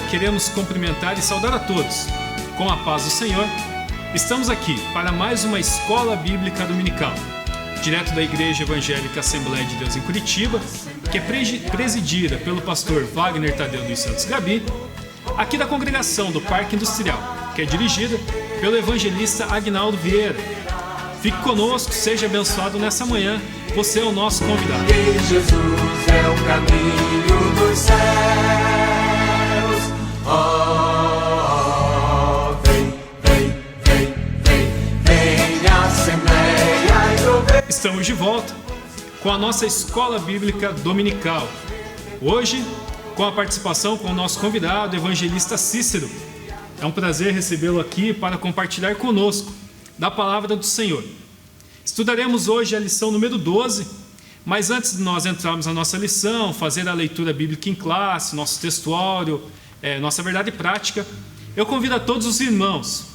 queremos cumprimentar e saudar a todos. Com a paz do Senhor, estamos aqui para mais uma Escola Bíblica Dominical, direto da Igreja Evangélica Assembleia de Deus em Curitiba, que é presidida pelo pastor Wagner Tadeu dos Santos Gabi, aqui da congregação do Parque Industrial, que é dirigida pelo evangelista Agnaldo Vieira. Fique conosco, seja abençoado nessa manhã, você é o nosso convidado. E Jesus é o caminho dos céus. Oh, vem Assembleia e ouve. Estamos de volta com a nossa Escola Bíblica Dominical. Hoje, com a participação com o nosso convidado, evangelista Cícero. É um prazer recebê-lo aqui para compartilhar conosco da Palavra do Senhor. Estudaremos hoje a lição número 12, mas antes de nós entrarmos na nossa lição, fazer a leitura bíblica em classe, nosso textuário, nossa verdade prática, eu convido a todos os irmãos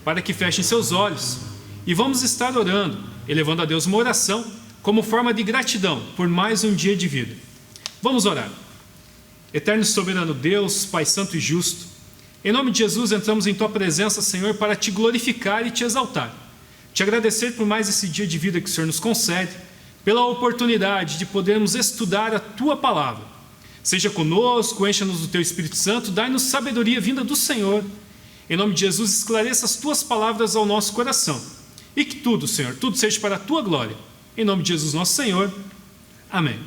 para que fechem seus olhos e vamos estar orando, elevando a Deus uma oração como forma de gratidão por mais um dia de vida. Vamos orar. Eterno e soberano Deus, Pai santo e justo, em nome de Jesus entramos em Tua presença, Senhor, para Te glorificar e Te exaltar. Te agradecer por mais esse dia de vida que o Senhor nos concede, pela oportunidade de podermos estudar a Tua Palavra. Seja conosco, encha-nos do Teu Espírito Santo, dai-nos sabedoria vinda do Senhor. Em nome de Jesus, esclareça as Tuas palavras ao nosso coração. E que tudo, Senhor, tudo seja para a Tua glória. Em nome de Jesus, nosso Senhor. Amém.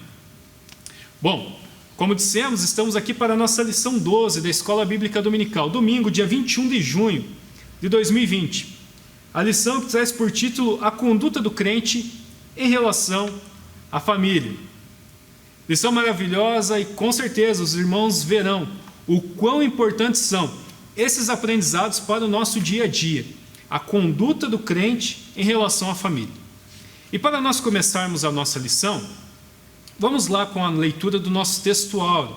Bom, como dissemos, estamos aqui para a nossa lição 12 da Escola Bíblica Dominical, domingo, dia 21 de junho de 2020. A lição que traz por título A Conduta do Crente em Relação à Família. Lição maravilhosa e com certeza os irmãos verão o quão importantes são esses aprendizados para o nosso dia a dia. A conduta do crente em relação à família. E para nós começarmos a nossa lição, vamos lá com a leitura do nosso textuário,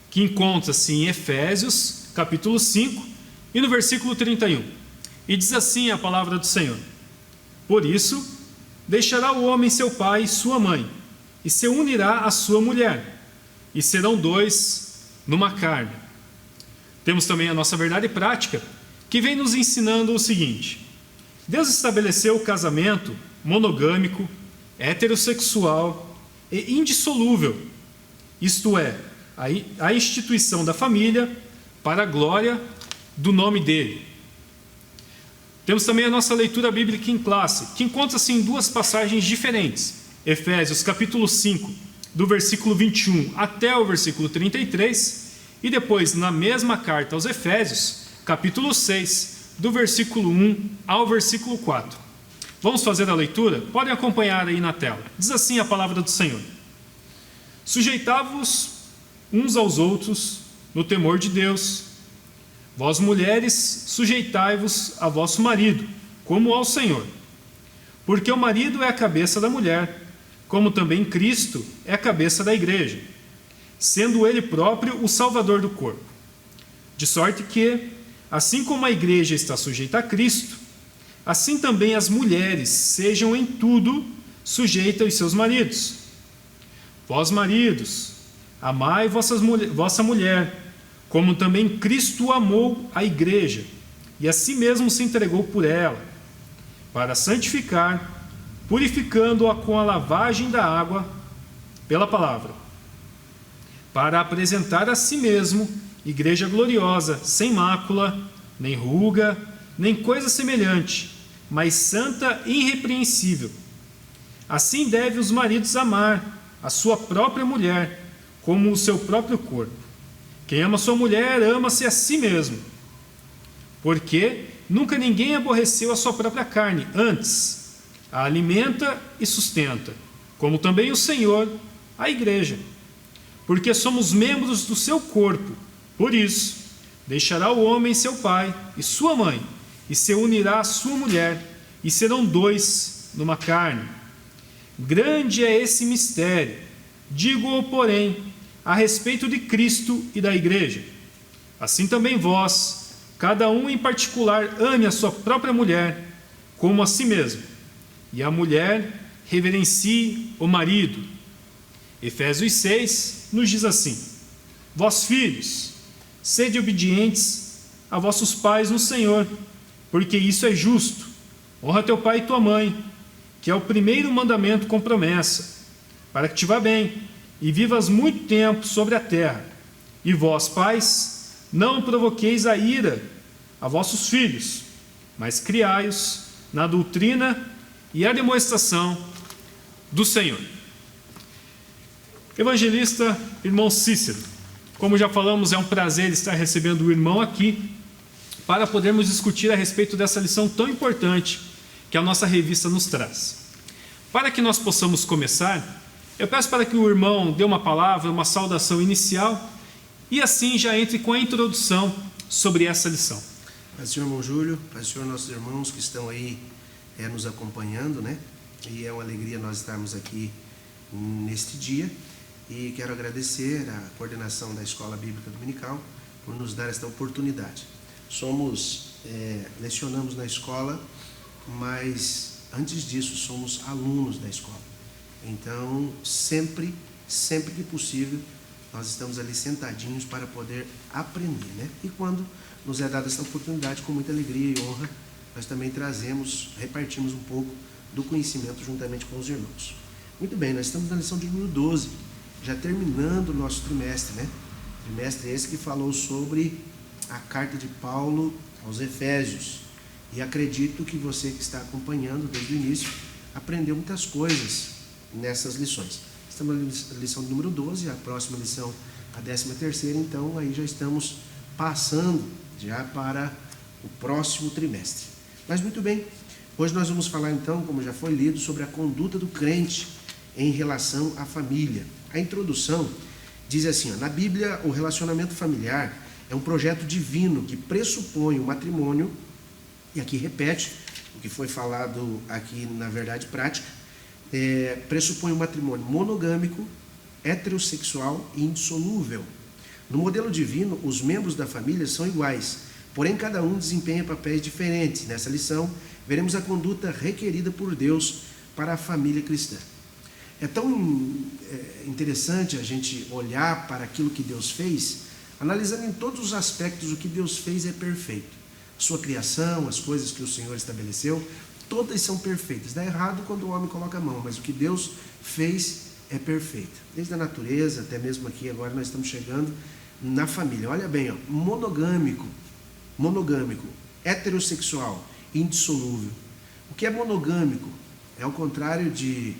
que encontra-se em Efésios, capítulo 5, e no versículo 31. E diz assim a palavra do Senhor: Por isso, deixará o homem seu pai e sua mãe, e se unirá à sua mulher, e serão dois numa carne. Temos também a nossa verdade prática, que vem nos ensinando o seguinte: Deus estabeleceu o casamento monogâmico, heterossexual e indissolúvel, isto é, a instituição da família para a glória do nome dele. Temos também a nossa leitura bíblica em classe, que encontra-se em duas passagens diferentes. Efésios capítulo 5, do versículo 21 até o versículo 33, e depois na mesma carta aos Efésios, capítulo 6, do versículo 1 ao versículo 4. Vamos fazer a leitura? Podem acompanhar aí na tela. Diz assim a palavra do Senhor: Sujeitai-vos uns aos outros no temor de Deus. Vós mulheres, sujeitai-vos a vosso marido, como ao Senhor. Porque o marido é a cabeça da mulher, como também Cristo é a cabeça da igreja, sendo ele próprio o Salvador do corpo. De sorte que, assim como a igreja está sujeita a Cristo, assim também as mulheres sejam em tudo sujeitas aos seus maridos. Vós, maridos, amai vossa mulher, como também Cristo amou a igreja, e a si mesmo se entregou por ela, para santificar, purificando-a com a lavagem da água pela palavra, para apresentar a si mesmo igreja gloriosa, sem mácula, nem ruga, nem coisa semelhante, mas santa e irrepreensível. Assim devem os maridos amar a sua própria mulher, como o seu próprio corpo. Quem ama sua mulher, ama-se a si mesmo. Porque nunca ninguém aborreceu a sua própria carne, antes a alimenta e sustenta, como também o Senhor, a igreja. Porque somos membros do seu corpo. Por isso, deixará o homem seu pai e sua mãe, e se unirá à sua mulher, e serão dois numa carne. Grande é esse mistério, digo-o, porém, a respeito de Cristo e da igreja. Assim também vós, cada um em particular, ame a sua própria mulher, como a si mesmo, e a mulher reverencie o marido. Efésios 6 nos diz assim: Vós, filhos, Sede obedientes a vossos pais no Senhor, porque isso é justo. Honra teu pai e tua mãe, que é o primeiro mandamento com promessa, para que te vá bem e vivas muito tempo sobre a terra. E vós, pais, não provoqueis a ira a vossos filhos, mas criai-os na doutrina e a demonstração do Senhor. Evangelista, irmão Cícero, como já falamos, é um prazer estar recebendo o irmão aqui para podermos discutir a respeito dessa lição tão importante que a nossa revista nos traz. Para que nós possamos começar, eu peço para que o irmão dê uma palavra, uma saudação inicial e assim já entre com a introdução sobre essa lição. Paz do Senhor, irmão Júlio, paz do Senhor, nossos irmãos que estão aí nos acompanhando, né? E é uma alegria nós estarmos aqui neste dia. E quero agradecer à coordenação da Escola Bíblica Dominical por nos dar esta oportunidade. Lecionamos na escola, mas antes disso somos alunos da escola. Então, sempre que possível, nós estamos ali sentadinhos para poder aprender, né? E quando nos é dada essa oportunidade, com muita alegria e honra, nós também repartimos um pouco do conhecimento juntamente com os irmãos. Muito bem, nós estamos na lição de número 12, já terminando o nosso trimestre, né? Trimestre esse que falou sobre a carta de Paulo aos Efésios. E acredito que você que está acompanhando desde o início aprendeu muitas coisas nessas lições. Estamos na lição número 12, a próxima lição, a 13ª, então aí já estamos passando já para o próximo trimestre. Mas muito bem, hoje nós vamos falar então, como já foi lido, sobre a conduta do crente em relação à família. A introdução diz assim, na Bíblia, o relacionamento familiar é um projeto divino que pressupõe o matrimônio, e aqui repete o que foi falado aqui na verdade prática, pressupõe um matrimônio monogâmico, heterossexual e indissolúvel. No modelo divino, os membros da família são iguais, porém cada um desempenha papéis diferentes. Nessa lição, veremos a conduta requerida por Deus para a família cristã. É tão interessante a gente olhar para aquilo que Deus fez, analisando em todos os aspectos o que Deus fez é perfeito. A sua criação, as coisas que o Senhor estabeleceu, todas são perfeitas. Dá errado quando o homem coloca a mão, mas o que Deus fez é perfeito. Desde a natureza, até mesmo aqui, agora nós estamos chegando na família. Olha bem, monogâmico, heterossexual, indissolúvel. O que é monogâmico? É o contrário de...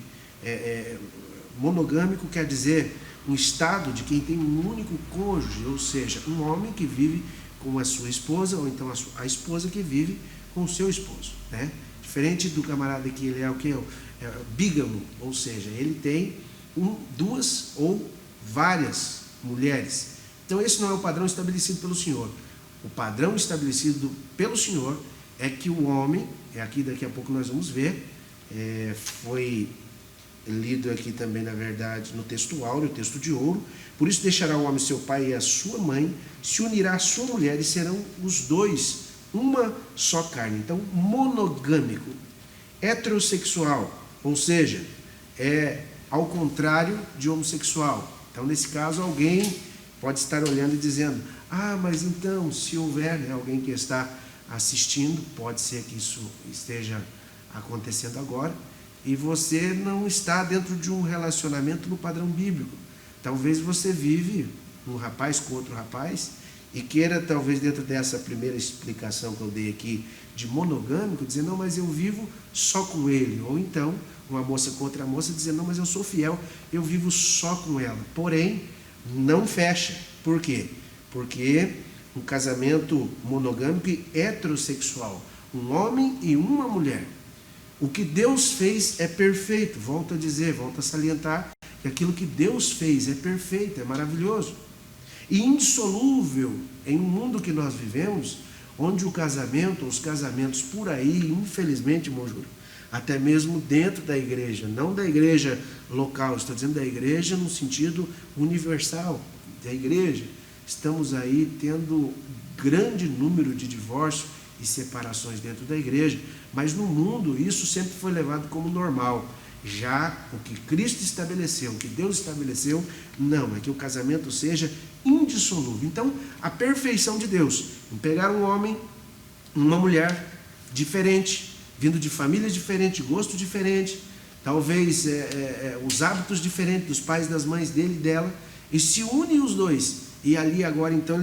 monogâmico quer dizer um estado de quem tem um único cônjuge, ou seja, um homem que vive com a sua esposa, ou então a esposa que vive com o seu esposo, né? Diferente do camarada que ele é o que? Bígamo, ou seja, ele tem duas ou várias mulheres. Então esse não é o padrão estabelecido pelo Senhor. O padrão estabelecido pelo Senhor é que o homem, aqui daqui a pouco nós vamos ver, foi lido aqui também, na verdade, no texto áureo, o texto de ouro. Por isso deixará o homem seu pai e a sua mãe, se unirá à sua mulher e serão os dois uma só carne. Então, monogâmico, heterossexual, ou seja, é ao contrário de homossexual. Então, nesse caso, alguém pode estar olhando e dizendo, mas então, se houver alguém que está assistindo, pode ser que isso esteja acontecendo agora, e você não está dentro de um relacionamento no padrão bíblico. Talvez você vive um rapaz com outro rapaz e queira, talvez dentro dessa primeira explicação que eu dei aqui de monogâmico, dizer, não, mas eu vivo só com ele. Ou então, uma moça com outra moça dizer, não, mas eu sou fiel, eu vivo só com ela. Porém, não fecha. Por quê? Porque um casamento monogâmico e heterossexual, um homem e uma mulher, o que Deus fez é perfeito. Volto a dizer, volto a salientar que aquilo que Deus fez é perfeito, é maravilhoso. E indissolúvel em um mundo que nós vivemos, onde o casamento, os casamentos por aí, infelizmente, irmão Júlio, até mesmo dentro da igreja, não da igreja local, estou dizendo da igreja no sentido universal, da igreja, estamos aí tendo grande número de divórcios e separações dentro da igreja, mas no mundo isso sempre foi levado como normal. Já o que Cristo estabeleceu, o que Deus estabeleceu, não, é que o casamento seja indissolúvel indissolúvel. Então, a perfeição de Deus em pegar um homem, uma mulher diferente, vindo de famílias diferentes, gosto diferente, talvez os hábitos diferentes dos pais, das mães dele e dela, e se unem os dois. E ali agora então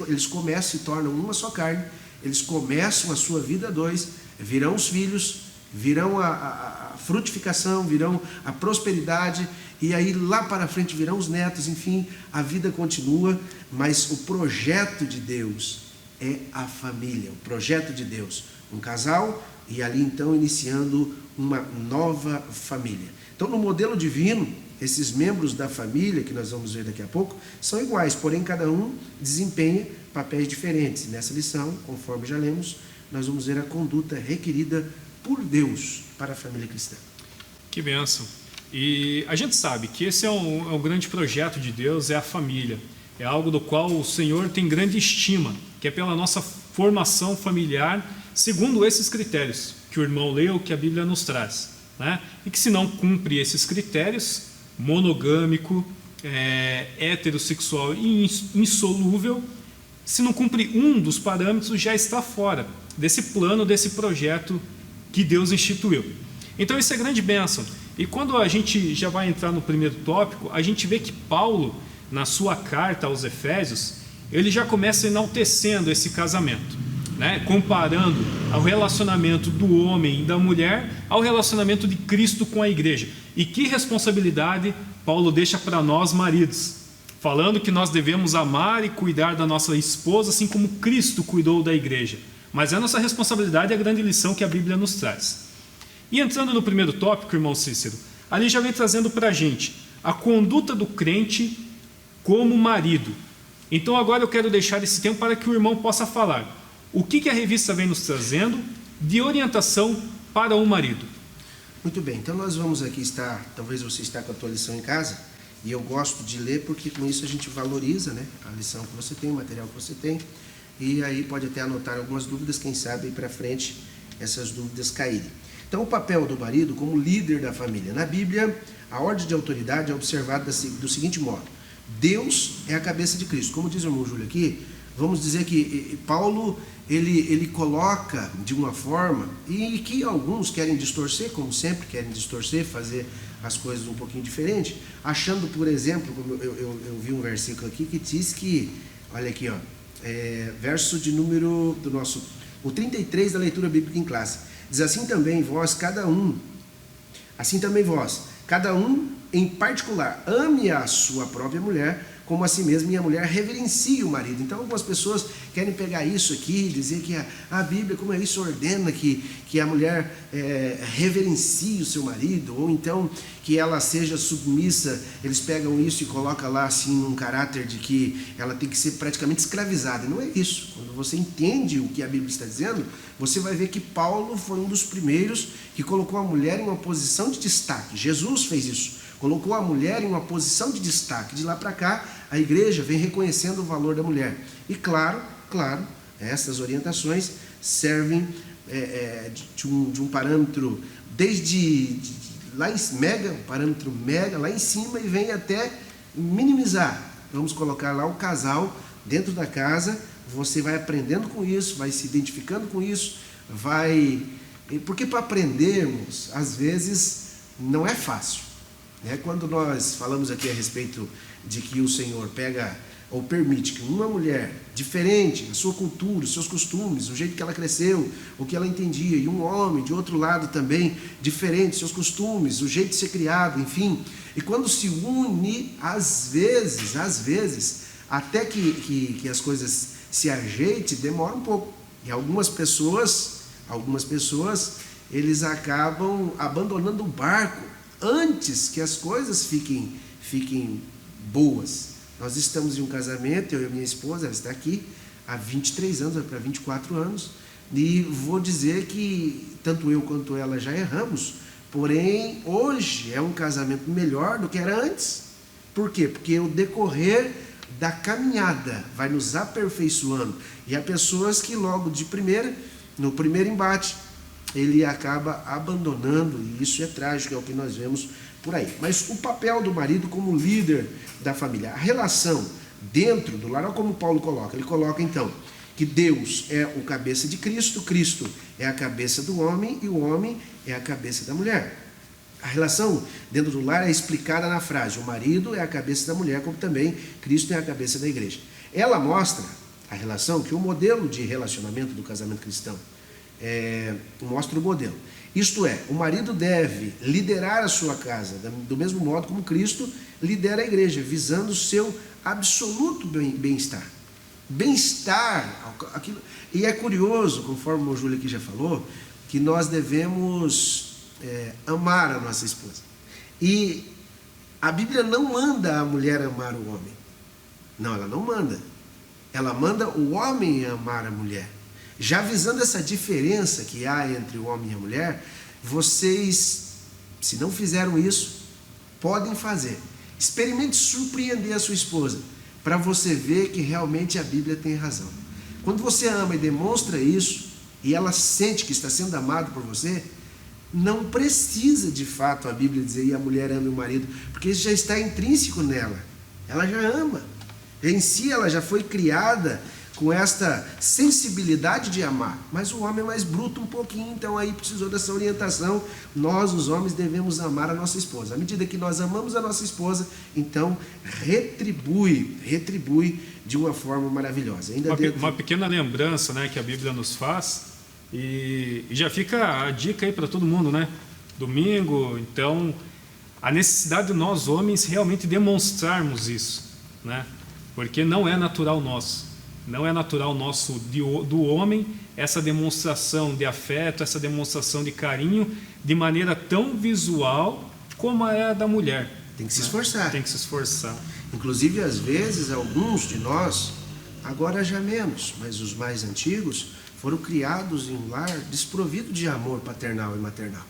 eles começam, se tornam uma só carne, eles começam a sua vida a dois, virão os filhos, virão a frutificação, virão a prosperidade, e aí lá para frente virão os netos, enfim, a vida continua, mas o projeto de Deus é a família, o projeto de Deus, um casal, e ali então iniciando uma nova família. Então no modelo divino, esses membros da família, que nós vamos ver daqui a pouco, são iguais, porém cada um desempenha papéis diferentes. Nessa lição, conforme já lemos, nós vamos ver a conduta requerida por Deus para a família cristã. Que bênção! E a gente sabe que esse é um grande projeto de Deus, é a família. É algo do qual o Senhor tem grande estima, que é pela nossa formação familiar, segundo esses critérios que o irmão leu, que a Bíblia nos traz, né? E que se não cumpre esses critérios, monogâmico, heterossexual e insolúvel, se não cumpre um dos parâmetros, já está fora desse plano, desse projeto que Deus instituiu. Então isso é grande bênção. E quando a gente já vai entrar no primeiro tópico, a gente vê que Paulo, na sua carta aos Efésios, ele já começa enaltecendo esse casamento, né? Comparando o relacionamento do homem e da mulher ao relacionamento de Cristo com a igreja. E que responsabilidade Paulo deixa para nós maridos, falando que nós devemos amar e cuidar da nossa esposa assim como Cristo cuidou da igreja. Mas é a nossa responsabilidade e a grande lição que a Bíblia nos traz. E entrando no primeiro tópico, irmão Cícero, ali já vem trazendo para a gente a conduta do crente como marido. Então agora eu quero deixar esse tempo para que o irmão possa falar o que a revista vem nos trazendo de orientação para o marido. Muito bem, então nós vamos aqui estar, talvez você está com a tua lição em casa, e eu gosto de ler porque com isso a gente valoriza, né, a lição que você tem, o material que você tem, e aí pode até anotar algumas dúvidas, quem sabe aí para frente essas dúvidas caírem. Então o papel do marido como líder da família. Na Bíblia, a ordem de autoridade é observada do seguinte modo: Deus é a cabeça de Cristo. Como diz o irmão Júlio aqui, vamos dizer que Paulo ele coloca de uma forma, e que alguns querem distorcer, como sempre querem distorcer, fazer as coisas um pouquinho diferente, achando, por exemplo, como eu vi um versículo aqui que diz que, olha aqui, ó, verso de número do nosso, o 33 da leitura bíblica em classe, diz: assim também vós, cada um em particular, ame a sua própria mulher como a si mesmo, e a mulher reverencie o marido. Então algumas pessoas querem pegar isso aqui, dizer que a Bíblia, como é isso, ordena que a mulher reverencie o seu marido, ou então que ela seja submissa. Eles pegam isso e colocam lá assim num caráter de que ela tem que ser praticamente escravizada. Não é isso. Quando você entende o que a Bíblia está dizendo, você vai ver que Paulo foi um dos primeiros que colocou a mulher em uma posição de destaque. Jesus fez isso. Colocou a mulher em uma posição de destaque. De lá para cá, a igreja vem reconhecendo o valor da mulher. E claro, essas orientações servem de um parâmetro desde lá em mega, um parâmetro mega lá em cima, e vem até minimizar. Vamos colocar lá o casal dentro da casa. Você vai aprendendo com isso, vai se identificando com isso, porque para aprendermos, às vezes, não é fácil. Quando nós falamos aqui a respeito de que o Senhor pega ou permite que uma mulher diferente, a sua cultura, os seus costumes, o jeito que ela cresceu, o que ela entendia, e um homem de outro lado também diferente, seus costumes, o jeito de ser criado, enfim, e quando se une, às vezes, até que as coisas se ajeitem, demora um pouco. E algumas pessoas, eles acabam abandonando o barco antes que as coisas fiquem boas. Nós estamos em um casamento, eu e minha esposa, ela está aqui há 23 anos, vai para 24 anos, e vou dizer que tanto eu quanto ela já erramos, porém hoje é um casamento melhor do que era antes. Por quê? Porque o decorrer da caminhada vai nos aperfeiçoando, e há pessoas que logo de no primeiro embate, ele acaba abandonando, e isso é trágico, é o que nós vemos por aí. Mas o papel do marido como líder da família, a relação dentro do lar, olha como Paulo coloca. Ele coloca então que Deus é o cabeça de Cristo, Cristo é a cabeça do homem e o homem é a cabeça da mulher. A relação dentro do lar é explicada na frase: o marido é a cabeça da mulher, como também Cristo é a cabeça da igreja. Ela mostra a relação, que o modelo de relacionamento do casamento cristão mostra o modelo. Isto é, o marido deve liderar a sua casa do mesmo modo como Cristo lidera a igreja, visando o seu absoluto bem-estar. Bem-estar, aquilo. E é curioso, conforme o Júlio aqui já falou, que nós devemos amar a nossa esposa. E a Bíblia não manda a mulher amar o homem. Não, ela não manda. Ela manda o homem amar a mulher. Já visando essa diferença que há entre o homem e a mulher, vocês, se não fizeram isso, podem fazer. Experimente surpreender a sua esposa, para você ver que realmente a Bíblia tem razão. Quando você ama e demonstra isso, e ela sente que está sendo amado por você, não precisa de fato a Bíblia dizer: e a mulher ama o marido, porque isso já está intrínseco nela. Ela já ama. Em si ela já foi criada com esta sensibilidade de amar. Mas o homem é mais bruto um pouquinho, então aí precisou dessa orientação. Nós, os homens, devemos amar a nossa esposa. À medida que nós amamos a nossa esposa, então retribui de uma forma maravilhosa. Uma pequena lembrança, né, que a Bíblia nos faz, e já fica a dica aí para todo mundo, né? Domingo, então, a necessidade de nós homens realmente demonstrarmos isso, né? Porque não é natural nosso. Não é natural nosso do homem essa demonstração de afeto, essa demonstração de carinho de maneira tão visual como é a da mulher. Tem que se esforçar. Tem que se esforçar. Inclusive, às vezes, alguns de nós, agora já menos, mas os mais antigos, foram criados em um lar desprovido de amor paternal e maternal.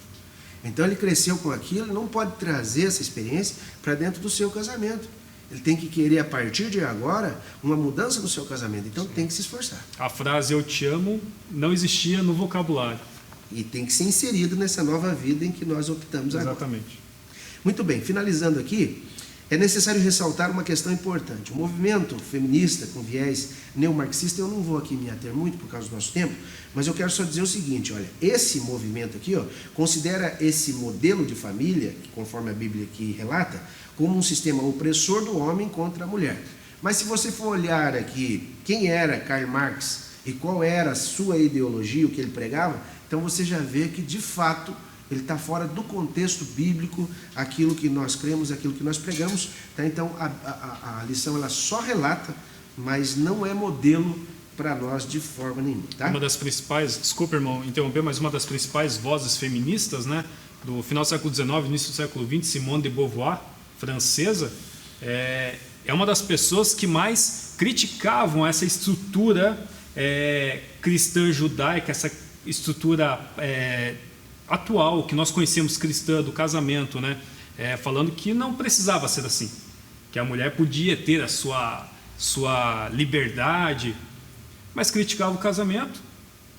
Então ele cresceu com aquilo e não pode trazer essa experiência para dentro do seu casamento. Ele tem que querer, a partir de agora, uma mudança no seu casamento. Então tem que se esforçar. A frase "eu te amo" não existia no vocabulário. E tem que ser inserido nessa nova vida em que nós optamos agora. Exatamente. Muito bem, finalizando aqui, é necessário ressaltar uma questão importante. O movimento feminista com viés neomarxista, eu não vou aqui me ater muito por causa do nosso tempo, mas eu quero só dizer o seguinte: olha, esse movimento aqui, considera esse modelo de família, conforme a Bíblia aqui relata, como um sistema opressor do homem contra a mulher. Mas se você for olhar aqui quem era Karl Marx e qual era a sua ideologia, o que ele pregava, então você já vê que de fato ele está fora do contexto bíblico, aquilo que nós cremos, aquilo que nós pregamos. Tá? Então a lição ela só relata, mas não é modelo para nós de forma nenhuma. Tá? Uma das principais, desculpa irmão interromper, mas uma das principais vozes feministas, né, do final do século XIX, início do século XX, Simone de Beauvoir, francesa, é uma das pessoas que mais criticavam essa estrutura cristã judaica, essa estrutura atual que nós conhecemos cristã do casamento, né? Falando que não precisava ser assim, que a mulher podia ter a sua liberdade, mas criticava o casamento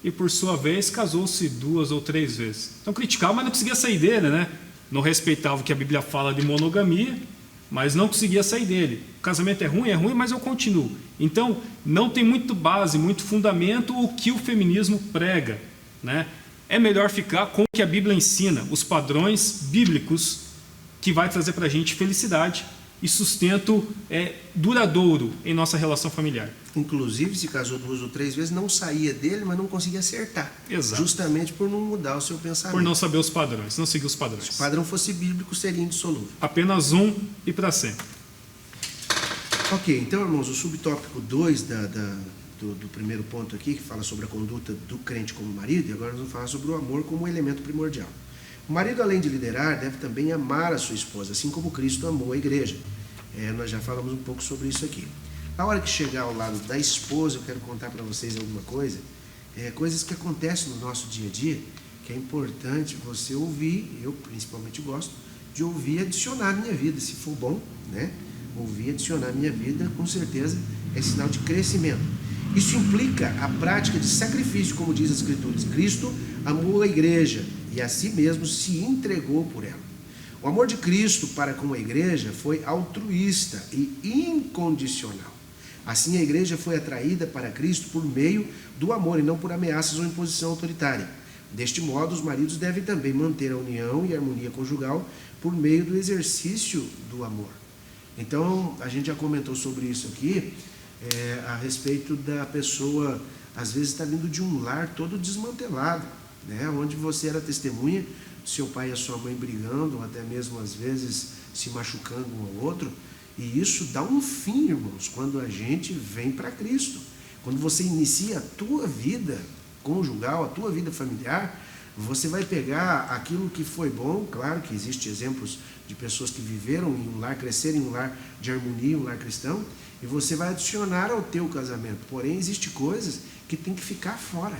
e por sua vez casou-se 2 ou 3 vezes. Então criticava, mas não conseguia sair dele, né? Não respeitava o que a Bíblia fala de monogamia, mas não conseguia sair dele. O casamento é ruim, mas eu continuo. Então, não tem muito base, muito fundamento o que o feminismo prega, né? É melhor ficar com o que a Bíblia ensina, os padrões bíblicos, que vai trazer para a gente felicidade e sustento duradouro em nossa relação familiar. Inclusive, se casou 2 ou 3 vezes, não saía dele, mas não conseguia acertar. Exato. Justamente por não mudar o seu pensamento. Por não saber os padrões, não seguir os padrões. Se o padrão fosse bíblico, seria indissolúvel. Apenas um e para sempre. Ok, então, irmãos, o subtópico 2 do primeiro ponto aqui, que fala sobre a conduta do crente como marido, e agora nós vamos falar sobre o amor como elemento primordial. O marido, além de liderar, deve também amar a sua esposa, assim como Cristo amou a igreja. Nós já falamos um pouco sobre isso aqui. Na hora que chegar ao lado da esposa, eu quero contar para vocês alguma coisa, coisas que acontecem no nosso dia a dia, que é importante você ouvir. Eu principalmente gosto de ouvir e adicionar à minha vida, se for bom, né? Ouvir e adicionar à minha vida, com certeza, é sinal de crescimento. Isso implica a prática de sacrifício, como diz as Escrituras. Cristo amou a igreja e a si mesmo se entregou por ela. O amor de Cristo para com a igreja foi altruísta e incondicional. Assim a igreja foi atraída para Cristo por meio do amor e não por ameaças ou imposição autoritária. Deste modo, os maridos devem também manter a união e a harmonia conjugal por meio do exercício do amor. Então, a gente já comentou sobre isso aqui, a respeito da pessoa, às vezes está vindo de um lar todo desmantelado, né? Onde você era testemunha, seu pai e a sua mãe brigando, ou até mesmo às vezes se machucando um ao outro, e isso dá um fim, irmãos, quando a gente vem para Cristo. Quando você inicia a tua vida conjugal, a tua vida familiar, você vai pegar aquilo que foi bom. Claro que existem exemplos de pessoas que viveram em um lar, cresceram em um lar de harmonia, um lar cristão, e você vai adicionar ao teu casamento. Porém, existem coisas que tem que ficar fora.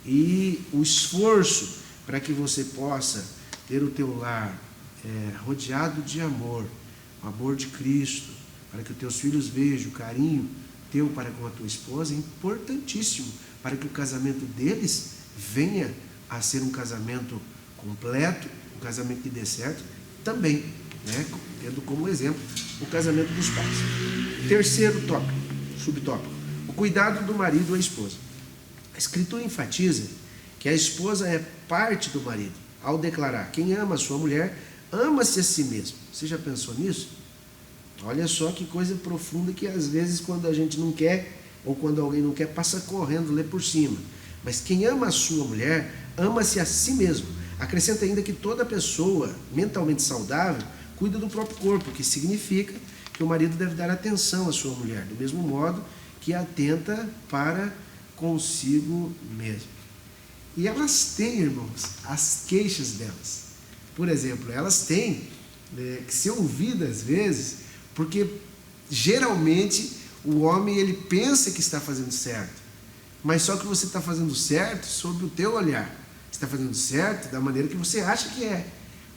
E o esforço para que você possa ter o teu lar rodeado de amor, o amor de Cristo, para que os teus filhos vejam o carinho teu para com a tua esposa, é importantíssimo para que o casamento deles venha a ser um casamento completo, um casamento que dê certo, também, né? Tendo como exemplo o casamento dos pais. Terceiro tópico, subtópico, o cuidado do marido ou a esposa. A Escritura enfatiza que a esposa é parte do marido, ao declarar: quem ama a sua mulher, ama-se a si mesmo. Você já pensou nisso? Olha só que coisa profunda, que às vezes quando a gente não quer, ou quando alguém não quer, passa correndo, lê por cima. Mas quem ama a sua mulher, ama-se a si mesmo. Acrescenta ainda que toda pessoa mentalmente saudável cuida do próprio corpo, que significa que o marido deve dar atenção à sua mulher, do mesmo modo que atenta para consigo mesmo. E elas têm, irmãos, as queixas delas. Por exemplo, elas têm que ser ouvidas às vezes, porque geralmente o homem ele pensa que está fazendo certo, mas só que você está fazendo certo sob o teu olhar. Você está fazendo certo da maneira que você acha que é,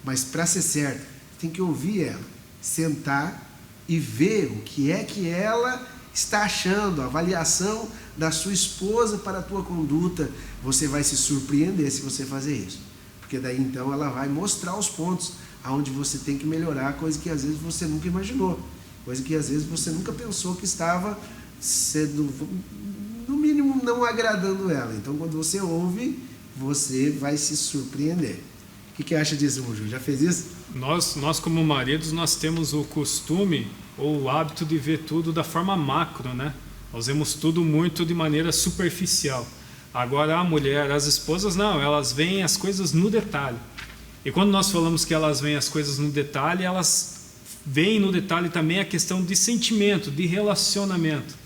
mas para ser certo, tem que ouvir ela, sentar e ver o que ela está achando, a avaliação da sua esposa para a tua conduta. Você vai se surpreender se você fazer isso, porque daí então ela vai mostrar os pontos aonde você tem que melhorar, coisa que às vezes você nunca imaginou, coisa que às vezes você nunca pensou que estava sendo, no mínimo, não agradando ela. Então, quando você ouve, você vai se surpreender. O que acha disso, Muju? Já fez isso? Nós como maridos, nós temos o costume ou o hábito de ver tudo da forma macro, né? Nós vemos tudo muito de maneira superficial. Agora a mulher, as esposas, não, elas veem as coisas no detalhe. E quando nós falamos que elas veem as coisas no detalhe, elas veem no detalhe também a questão de sentimento, de relacionamento.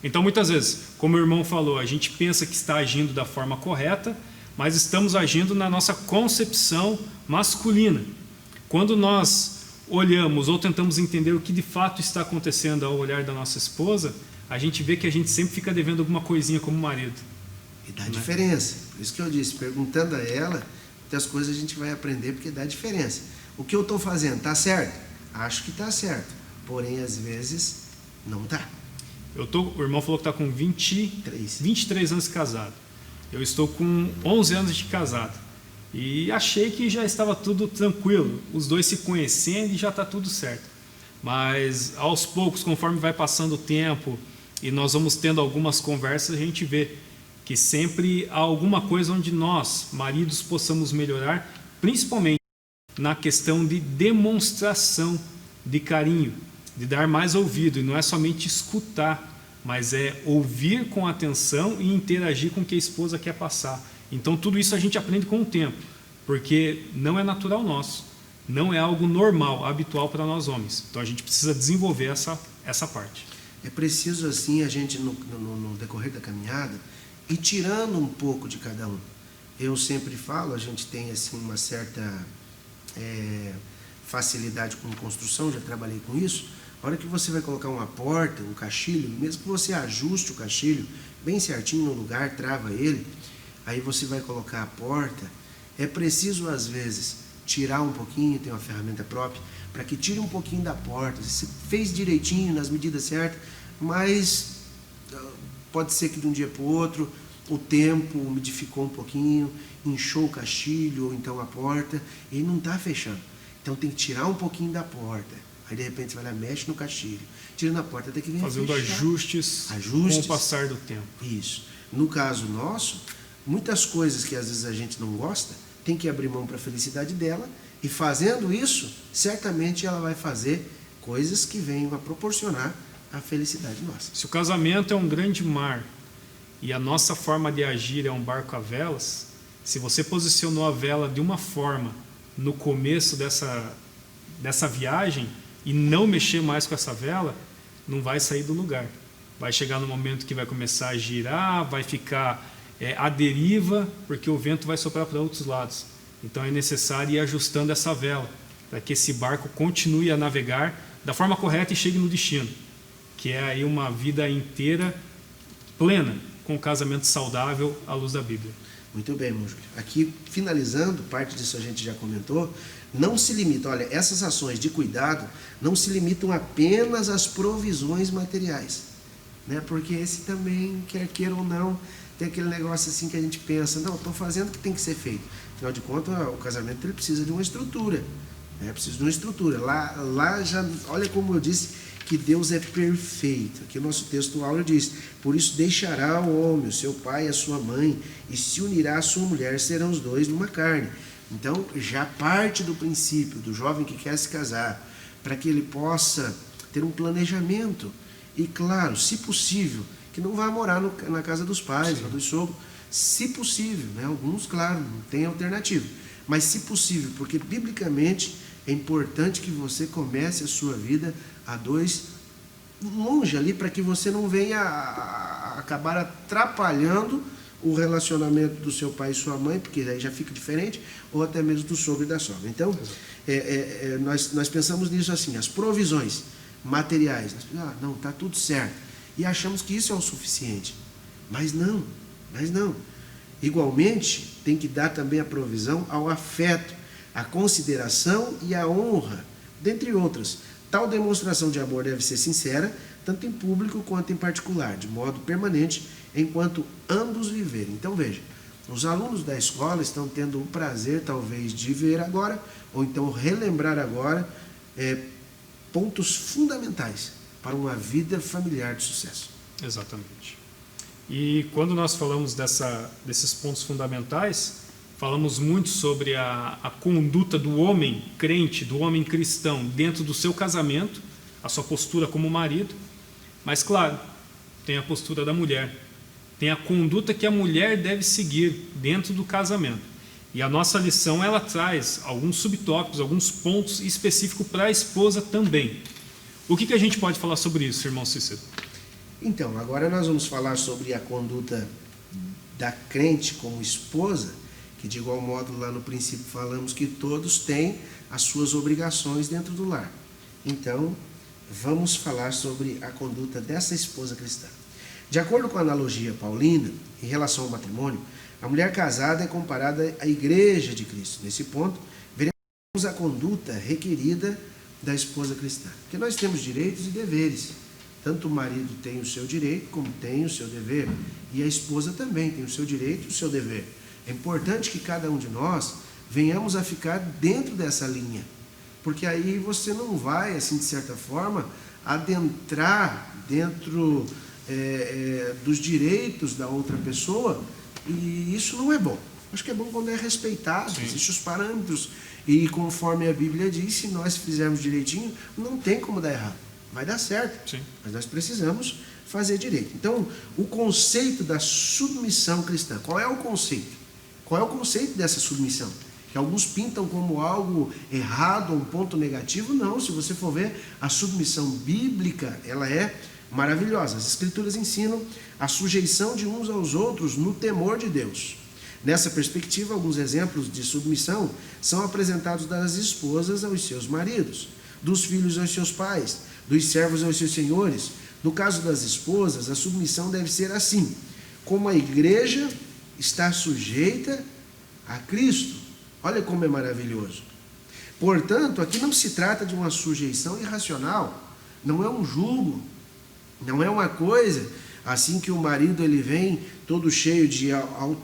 Então, muitas vezes, como o irmão falou, a gente pensa que está agindo da forma correta, mas estamos agindo na nossa concepção masculina. Quando nós olhamos ou tentamos entender o que de fato está acontecendo ao olhar da nossa esposa, a gente vê que a gente sempre fica devendo alguma coisinha como marido. E dá diferença. Por isso que eu disse, perguntando a ela, muitas coisas a gente vai aprender, porque dá diferença. O que eu estou fazendo, está certo? Acho que está certo. Porém, às vezes, não está. O irmão falou que está com 23 anos de casado. Eu estou com 11 anos de casado. E achei que já estava tudo tranquilo. Os dois se conhecendo e já está tudo certo. Mas, aos poucos, conforme vai passando o tempo e nós vamos tendo algumas conversas, a gente vê que sempre há alguma coisa onde nós, maridos, possamos melhorar, principalmente na questão de demonstração de carinho, de dar mais ouvido, e não é somente escutar, mas é ouvir com atenção e interagir com o que a esposa quer passar. Então tudo isso a gente aprende com o tempo, porque não é natural nosso, não é algo normal, habitual para nós homens. Então a gente precisa desenvolver essa parte. É preciso assim a gente no decorrer da caminhada ir tirando um pouco de cada um. Eu sempre falo, a gente tem assim uma certa facilidade com construção, já trabalhei com isso. A hora que você vai colocar uma porta, um caixilho, mesmo que você ajuste o caixilho bem certinho no lugar, trava ele, aí você vai colocar a porta, é preciso às vezes tirar um pouquinho, tem uma ferramenta própria, para que tire um pouquinho da porta. Você fez direitinho, nas medidas certas, mas pode ser que de um dia para o outro o tempo umidificou um pouquinho, inchou o caixilho ou então a porta, e não está fechando. Então tem que tirar um pouquinho da porta. Aí de repente você vai lá, mexe no caixilho, tira na porta, até que vem Fazendo fechar. ajustes com o passar do tempo. Isso. No caso nosso, muitas coisas que às vezes a gente não gosta, tem que abrir mão para a felicidade dela, e fazendo isso, certamente ela vai fazer coisas que venham a proporcionar a felicidade nossa. Se o casamento é um grande mar e a nossa forma de agir é um barco a velas, se você posicionou a vela de uma forma no começo dessa viagem e não mexer mais com essa vela, não vai sair do lugar. Vai chegar no momento que vai começar a girar, vai ficar à deriva, porque o vento vai soprar para outros lados. Então é necessário ir ajustando essa vela, para que esse barco continue a navegar da forma correta e chegue no destino, que é aí uma vida inteira plena, com um casamento saudável à luz da Bíblia. Muito bem, irmão Júlio. Aqui, finalizando, parte disso a gente já comentou, não se limita, olha, essas ações de cuidado não se limitam apenas às provisões materiais, né? Porque esse também, quer queira ou não, tem aquele negócio assim que a gente pensa, não, estou fazendo o que tem que ser feito. Afinal de contas, o casamento ele precisa de uma estrutura, né? Precisa de uma estrutura. Lá já, olha como eu disse, que Deus é perfeito. Aqui o nosso texto áureo diz, por isso deixará o homem, o seu pai e a sua mãe, e se unirá à sua mulher, serão os dois numa carne. Então, já parte do princípio do jovem que quer se casar, para que ele possa ter um planejamento, e claro, se possível, que não vá morar na casa dos pais, ou dos sogros, se possível, né? Alguns, claro, não tem alternativa, mas se possível, porque biblicamente é importante que você comece a sua vida a dois, longe ali, para que você não venha a acabar atrapalhando o relacionamento do seu pai e sua mãe, porque aí já fica diferente, ou até mesmo do sogro e da sogra. Então, nós pensamos nisso assim, as provisões materiais, não, está tudo certo, e achamos que isso é o suficiente, mas não. Igualmente, tem que dar também a provisão ao afeto, a consideração e a honra, dentre outras. Tal demonstração de amor deve ser sincera, tanto em público quanto em particular, de modo permanente, enquanto ambos viverem. Então veja, os alunos da escola estão tendo o prazer, talvez, de ver agora, ou então relembrar agora, pontos fundamentais para uma vida familiar de sucesso. Exatamente. E quando nós falamos desses pontos fundamentais, falamos muito sobre a conduta do homem crente, do homem cristão, dentro do seu casamento, a sua postura como marido, mas claro, tem a postura da mulher, tem a conduta que a mulher deve seguir dentro do casamento. E a nossa lição, ela traz alguns subtópicos, alguns pontos específicos para a esposa também. O que a gente pode falar sobre isso, irmão Cícero? Então, agora nós vamos falar sobre a conduta da crente como esposa, que de igual modo lá no princípio falamos que todos têm as suas obrigações dentro do lar. Então, vamos falar sobre a conduta dessa esposa cristã. De acordo com a analogia paulina, em relação ao matrimônio, a mulher casada é comparada à igreja de Cristo. Nesse ponto, veremos a conduta requerida da esposa cristã. Porque nós temos direitos e deveres. Tanto o marido tem o seu direito, como tem o seu dever. E a esposa também tem o seu direito e o seu dever. É importante que cada um de nós venhamos a ficar dentro dessa linha. Porque aí você não vai, assim, de certa forma, adentrar dentro dos direitos da outra pessoa, e isso não é bom. Acho que é bom quando é respeitado, existem os parâmetros, e conforme a Bíblia diz, se nós fizermos direitinho, não tem como dar errado. Vai dar certo, Sim. Mas nós precisamos fazer direito. Então, o conceito da submissão cristã, qual é o conceito? Qual é o conceito dessa submissão? Que alguns pintam como algo errado, um ponto negativo. Não, se você for ver, a submissão bíblica, ela é maravilhosa. As Escrituras ensinam a sujeição de uns aos outros no temor de Deus. Nessa perspectiva, alguns exemplos de submissão são apresentados das esposas aos seus maridos, dos filhos aos seus pais, dos servos aos seus senhores. No caso das esposas, a submissão deve ser assim: como a igreja está sujeita a Cristo. Olha como é maravilhoso. Portanto, aqui não se trata de uma sujeição irracional, não é um jugo, não é uma coisa assim que o marido ele vem todo cheio de...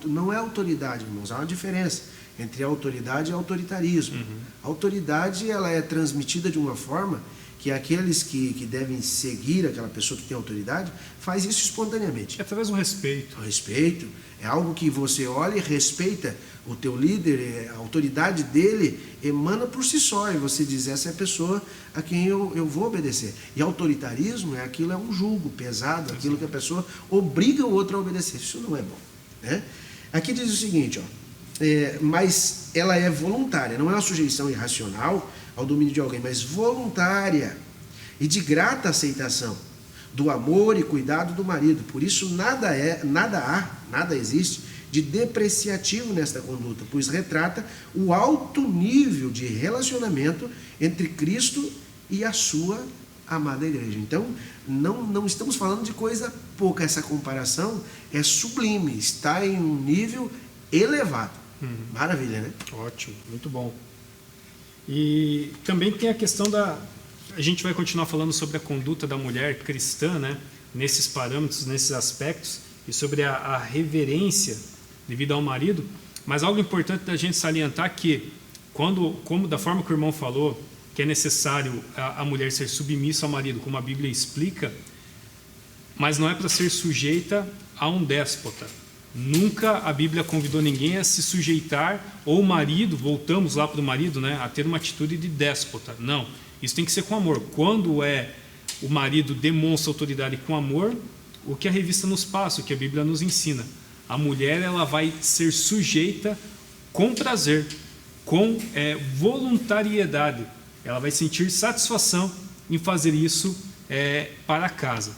Não é autoridade, irmãos, há uma diferença entre autoridade e autoritarismo. A autoridade ela é transmitida de uma forma que que aqueles que devem seguir aquela pessoa que tem autoridade, faz isso espontaneamente. É através do respeito. O respeito é algo que você olha e respeita o teu líder, a autoridade dele emana por si só, e você diz, essa é a pessoa a quem eu vou obedecer. E autoritarismo é um jugo pesado, aquilo que a pessoa obriga o outro a obedecer. Isso não é bom, né? Aqui diz o seguinte, mas ela é voluntária, não é uma sujeição irracional ao domínio de alguém, mas voluntária e de grata aceitação do amor e cuidado do marido. Por isso nada existe de depreciativo nesta conduta, pois retrata o alto nível de relacionamento entre Cristo e a sua amada igreja. Então, não estamos falando de coisa pouca, essa comparação é sublime, está em um nível elevado. Maravilha, né? Ótimo, muito bom. E também tem a questão a gente vai continuar falando sobre a conduta da mulher cristã, né? Nesses parâmetros, nesses aspectos, e sobre a reverência devido ao marido, mas algo importante da gente salientar que, como da forma que o irmão falou, que é necessário a mulher ser submissa ao marido, como a Bíblia explica, mas não é para ser sujeita a um déspota. Nunca a Bíblia convidou ninguém a se sujeitar, ou o marido, voltamos lá para o marido, né, a ter uma atitude de déspota. Não, isso tem que ser com amor. Quando o marido demonstra autoridade com amor, o que a revista nos passa, o que a Bíblia nos ensina, a mulher ela vai ser sujeita com prazer, com voluntariedade. Ela vai sentir satisfação em fazer isso para casa.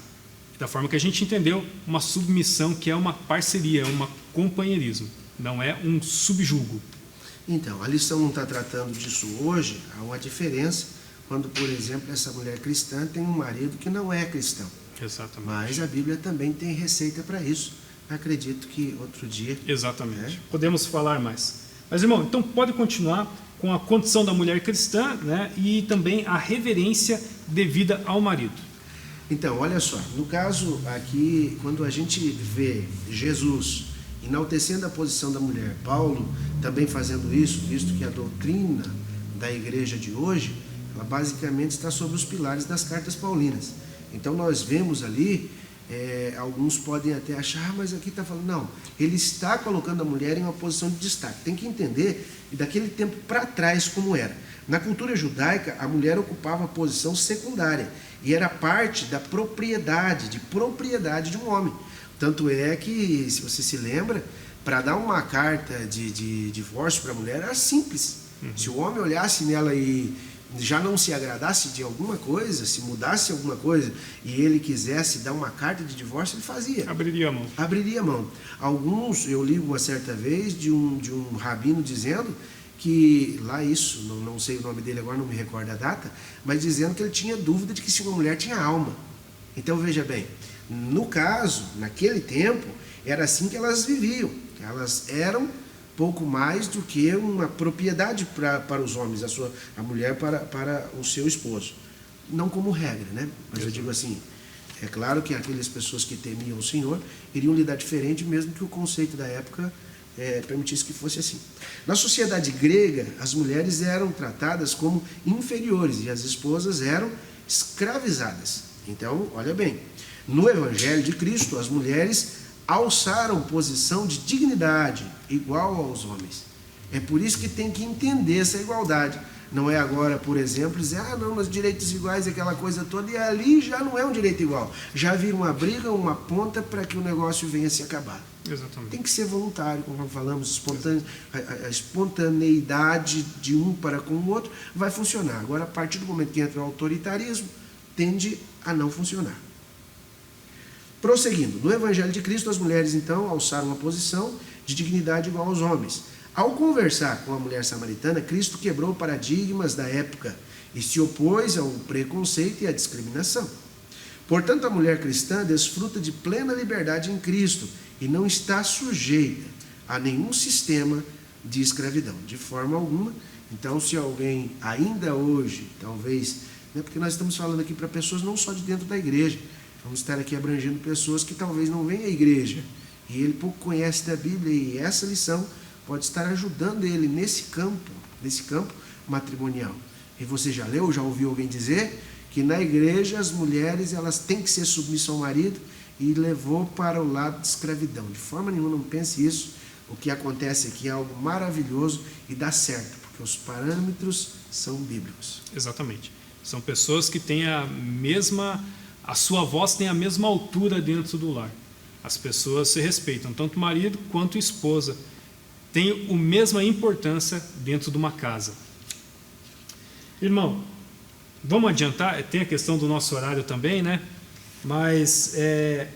Da forma que a gente entendeu, uma submissão que é uma parceria, é um companheirismo, não é um subjugo. Então, a lição não está tratando disso hoje. Há uma diferença quando, por exemplo, essa mulher cristã tem um marido que não é cristão. Exatamente. Mas a Bíblia também tem receita para isso. Acredito que outro dia... Exatamente. Podemos falar mais. Mas, irmão, então pode continuar com a condição da mulher cristã, né, e também a reverência devida ao marido. Então, olha só, no caso aqui, quando a gente vê Jesus enaltecendo a posição da mulher, Paulo também fazendo isso, visto que a doutrina da igreja de hoje, ela basicamente está sobre os pilares das cartas paulinas. Então nós vemos ali, alguns podem até achar, mas aqui está falando, não, ele está colocando a mulher em uma posição de destaque. Tem que entender daquele tempo para trás como era. Na cultura judaica, a mulher ocupava a posição secundária e era parte da propriedade de um homem. Tanto é que, se você se lembra, para dar uma carta de divórcio para a mulher era simples. Se o homem olhasse nela e já não se agradasse de alguma coisa, se mudasse alguma coisa e ele quisesse dar uma carta de divórcio, ele fazia. Abriria a mão. Alguns, eu li uma certa vez de um rabino dizendo que, lá isso, não sei o nome dele agora, não me recordo a data, mas dizendo que ele tinha dúvida de que se uma mulher tinha alma. Então veja bem, no caso, naquele tempo, era assim que elas viviam. Elas eram pouco mais do que uma propriedade para os homens, a mulher para o seu esposo. Não como regra, né? Mas eu digo assim, é claro que aquelas pessoas que temiam o Senhor iriam lidar diferente, mesmo que o conceito da época permitisse que fosse assim. Na sociedade grega, as mulheres eram tratadas como inferiores e as esposas eram escravizadas. Então, olha bem, no Evangelho de Cristo, as mulheres alçaram posição de dignidade igual aos homens. É por isso que tem que entender essa igualdade. Não é agora, por exemplo, dizer, não, mas direitos iguais, aquela coisa toda, e ali já não é um direito igual. Já vira uma briga, uma ponta para que o negócio venha a se acabar. Exatamente. Tem que ser voluntário, como falamos, a espontaneidade de um para com o outro vai funcionar. Agora, a partir do momento que entra o autoritarismo, tende a não funcionar. Prosseguindo, no Evangelho de Cristo, as mulheres então alçaram uma posição de dignidade igual aos homens. Ao conversar com a mulher samaritana, Cristo quebrou paradigmas da época e se opôs ao preconceito e à discriminação. Portanto, a mulher cristã desfruta de plena liberdade em Cristo e não está sujeita a nenhum sistema de escravidão, de forma alguma. Então, se alguém ainda hoje, talvez, porque nós estamos falando aqui para pessoas não só de dentro da igreja, vamos estar aqui abrangendo pessoas que talvez não venham à igreja e ele pouco conhece da Bíblia, e essa lição pode estar ajudando ele nesse campo matrimonial. E você já leu, já ouviu alguém dizer que na igreja as mulheres elas têm que ser submissas ao marido e levou para o lado de escravidão. De forma nenhuma, não pense isso. O que acontece aqui é algo maravilhoso e dá certo, porque os parâmetros são bíblicos. Exatamente. São pessoas que têm a sua voz tem a mesma altura dentro do lar. As pessoas se respeitam, tanto marido quanto esposa. Tem a mesma importância dentro de uma casa. Irmão, vamos adiantar, tem a questão do nosso horário também, né? Mas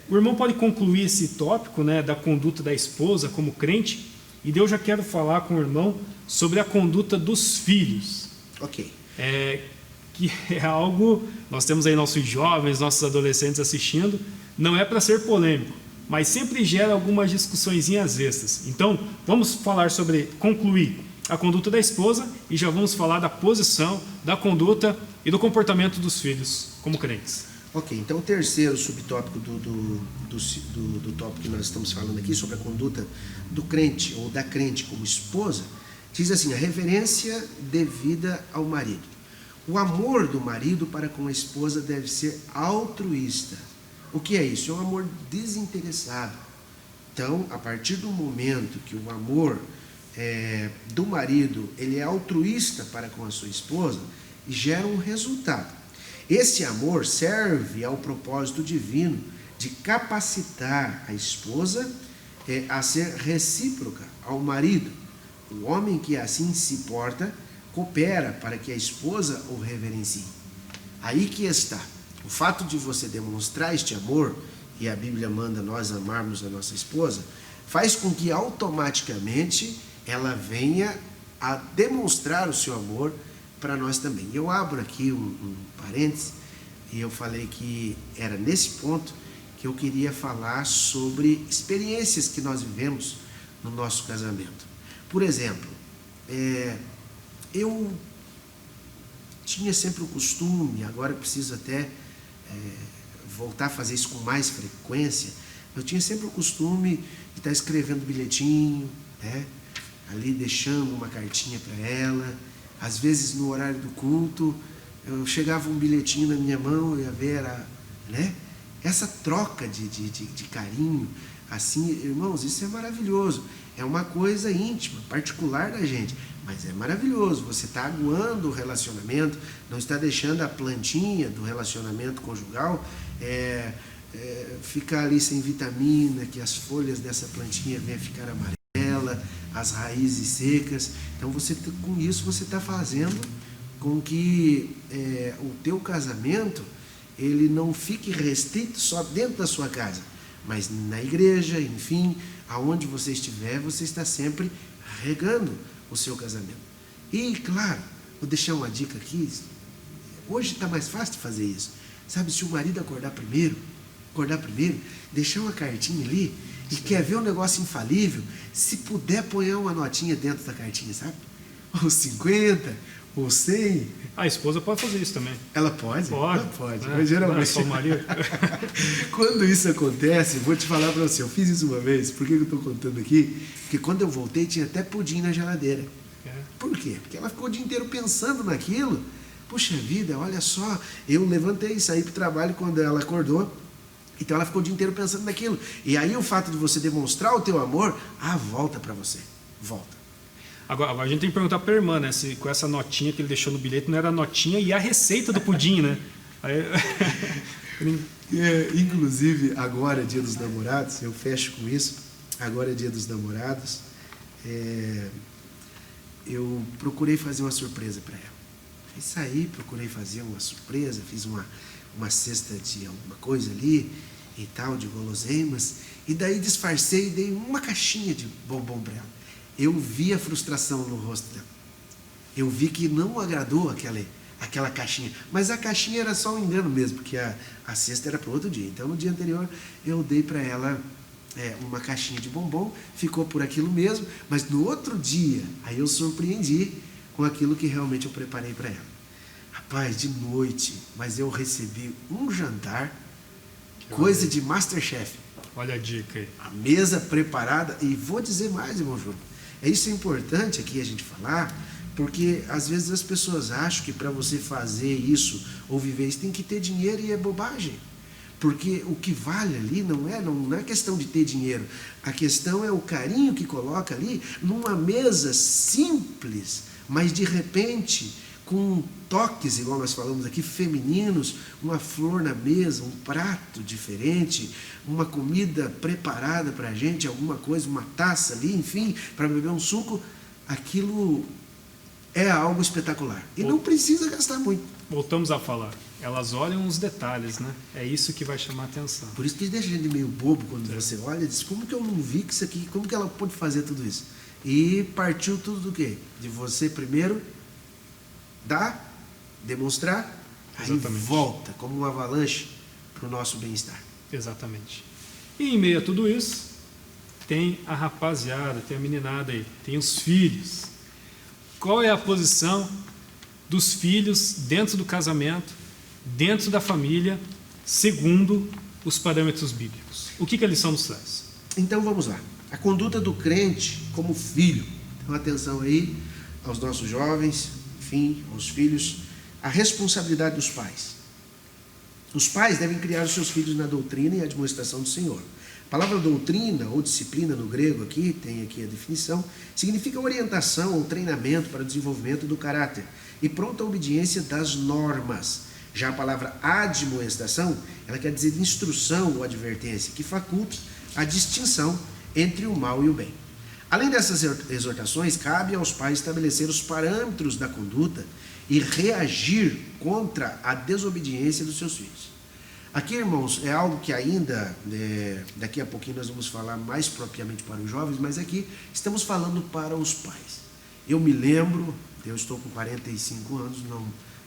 o irmão pode concluir esse tópico, né, da conduta da esposa como crente, e eu já quero falar com o irmão sobre a conduta dos filhos. Ok. Que é algo, nós temos aí nossos jovens, nossos adolescentes assistindo, não é para ser polêmico, mas sempre gera algumas discussõezinhas extras. Então, vamos falar concluir a conduta da esposa e já vamos falar da posição, da conduta e do comportamento dos filhos como crentes. Ok, então o terceiro subtópico do tópico que nós estamos falando aqui, sobre a conduta do crente ou da crente como esposa, diz assim: a reverência devida ao marido. O amor do marido para com a esposa deve ser altruísta. O que é isso? É um amor desinteressado. Então, a partir do momento que o amor do marido ele é altruísta para com a sua esposa, gera um resultado. Esse amor serve ao propósito divino de capacitar a esposa a ser recíproca ao marido. O homem que assim se porta coopera para que a esposa o reverencie. Aí que está. O fato de você demonstrar este amor, e a Bíblia manda nós amarmos a nossa esposa, faz com que automaticamente ela venha a demonstrar o seu amor para nós também. Eu abro aqui um parênteses, e eu falei que era nesse ponto que eu queria falar sobre experiências que nós vivemos no nosso casamento. Por exemplo, eu tinha sempre o costume, agora preciso até voltar a fazer isso com mais frequência, eu tinha sempre o costume de estar escrevendo bilhetinho, né? Ali deixando uma cartinha para ela. Às vezes no horário do culto, eu chegava um bilhetinho na minha mão, eu ia ver, né? Essa troca de carinho, assim, irmãos, isso é maravilhoso. É uma coisa íntima, particular da gente, mas é maravilhoso. Você está aguando o relacionamento, não está deixando a plantinha do relacionamento conjugal ficar ali sem vitamina, que as folhas dessa plantinha venham ficar amarela, as raízes secas. Então, com isso, você está fazendo com que o teu casamento ele não fique restrito só dentro da sua casa, mas na igreja, enfim, aonde você estiver, você está sempre regando o seu casamento. E, claro, vou deixar uma dica aqui, hoje está mais fácil de fazer isso, sabe, se o marido acordar primeiro, deixar uma cartinha ali, e quer ver um negócio infalível, se puder, põe uma notinha dentro da cartinha, sabe, ou 50, ou 100. A esposa pode fazer isso também. Ela pode? Pode. Mas geralmente... Não é só o marido. Quando isso acontece, vou te falar para você, eu fiz isso uma vez, por que eu estou contando aqui? Porque quando eu voltei, tinha até pudim na geladeira. Por quê? Porque ela ficou o dia inteiro pensando naquilo. Puxa vida, olha só, eu levantei e saí para o trabalho quando ela acordou, então ela ficou o dia inteiro pensando naquilo. E aí o fato de você demonstrar o teu amor, volta para você, volta. Agora a gente tem que perguntar para a irmã, né, se com essa notinha que ele deixou no bilhete não era a notinha e a receita do pudim, né? Aí... Inclusive, agora é Dia dos Namorados, eu fecho com isso, agora é Dia dos Namorados, eu procurei fazer uma surpresa para ela. Fiz sair, procurei fazer uma surpresa, fiz uma cesta de alguma coisa ali e tal, de guloseimas, e daí disfarcei e dei uma caixinha de bombom para ela. Eu vi a frustração no rosto dela. Eu vi que não agradou aquela caixinha. Mas a caixinha era só um engano mesmo, porque a cesta era para outro dia. Então, no dia anterior, eu dei para ela uma caixinha de bombom, ficou por aquilo mesmo, mas no outro dia, aí eu surpreendi com aquilo que realmente eu preparei para ela. Rapaz, de noite, mas eu recebi um jantar, coisa de Masterchef. Olha a dica aí. A mesa preparada, e vou dizer mais, irmão Júlio, isso é importante aqui a gente falar, Porque às vezes as pessoas acham que para você fazer isso ou viver isso tem que ter dinheiro, e é bobagem. Porque o que vale ali não é questão de ter dinheiro. A questão é o carinho que coloca ali numa mesa simples, mas de repente com toques, igual nós falamos aqui, femininos, uma flor na mesa, um prato diferente, uma comida preparada para a gente, alguma coisa, uma taça ali, enfim, para beber um suco. Aquilo é algo espetacular. E não precisa gastar muito. Voltamos a falar. Elas olham os detalhes, né? É isso que vai chamar a atenção. Por isso que deixa a gente meio bobo quando você olha e diz, como que eu não vi que isso aqui, como que ela pôde fazer tudo isso? E partiu tudo do quê? De você primeiro dar, demonstrar, Exatamente. Aí volta como uma avalanche para o nosso bem-estar. Exatamente. E em meio a tudo isso, tem a rapaziada, tem a meninada aí, tem os filhos. Qual é a posição dos filhos dentro do casamento, dentro da família, segundo os parâmetros bíblicos? O que a lição nos traz? Então vamos lá. A conduta do crente como filho. Então atenção aí aos nossos jovens, enfim, aos filhos. A responsabilidade dos pais. Os pais devem criar os seus filhos na doutrina e admoestação do Senhor. A palavra doutrina ou disciplina no grego aqui, tem aqui a definição, significa orientação ou treinamento para o desenvolvimento do caráter e pronta obediência das normas. Já a palavra admoestação, ela quer dizer instrução ou advertência, que faculta a distinção entre o mal e o bem. Além dessas exortações, cabe aos pais estabelecer os parâmetros da conduta e reagir contra a desobediência dos seus filhos. Aqui, irmãos, é algo que ainda, daqui a pouquinho nós vamos falar mais propriamente para os jovens, mas aqui estamos falando para os pais. Eu me lembro, eu estou com 45 anos,